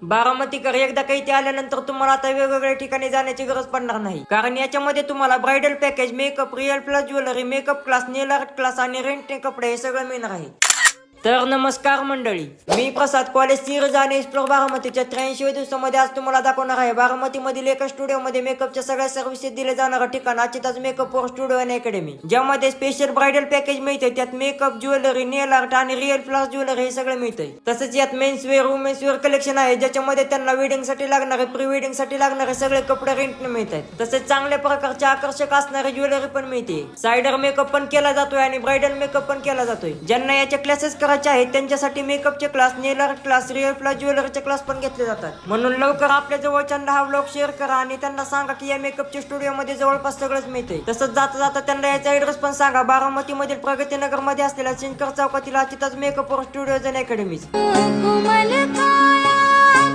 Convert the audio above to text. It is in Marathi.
बारामतीकर एकदा काही ते आल्यानंतर तुम्हाला आता वेगवेगळ्या ठिकाणी जाण्याची गरज पडणार नाही, कारण याच्यामध्ये तुम्हाला bridal package, makeup, real plus jewellery, makeup class, nail art class आणि रेंटने कपडे हे सगळं मिळणार आहे. तर नमस्कार मंडळी, मी प्रसाद, कॉलेज सिरीज आणि एक्सप्लोर बारामतीच्या 83व्या दिवसामध्ये आज तुम्हाला दाखवणार आहे बारामतीमधील एका स्टुडिओमध्ये मेकअपच्या सगळ्या सर्व्हिसेस दिले जाणारं ठिकाण Achitaj makeup for studio and academy, ज्यामध्ये स्पेशल ब्रायडल पॅकेज मिळते. त्यात मेकअप, ज्वेलरी, नेल आर्ट आणि रिअल फ्लावर्स ज्वेलरी हे सगळं मिळतंय. तसंच यात men's wear, women's wear collection आहे, ज्याच्यामध्ये त्यांना वेडिंग साठी लागणारे, प्री वेडिंग साठी लागणारे सगळे कपडे रेंटने मिळतात. तसेच चांगल्या प्रकारचे आकर्षक असणारे ज्वेलरी पण मिळते. सायडर मेकअप पण केला जातोय आणि ब्रायडल मेकअप पण केला जातोय. ज्यांना याचे क्लासेस करायचे आहेत त्यांच्यासाठी मेकअपचे class, nail art class, real flower ज्वेलरीचे क्लास पण घेतले जातात. म्हणून लवकर आपल्या जवळच्यांना हा व्लॉग शेअर करा आणि त्यांना सांगा की या मेकअपच्या स्टुडिओ मध्ये जवळपास सगळंच मिळते. तसंच जाता जाता त्यांना याचा ऍड्रेस पण सांगा. बारामती मधील प्रगतीनगर मध्ये असलेल्या सिंकर चौकातील Achitaj makeup for studio and academy.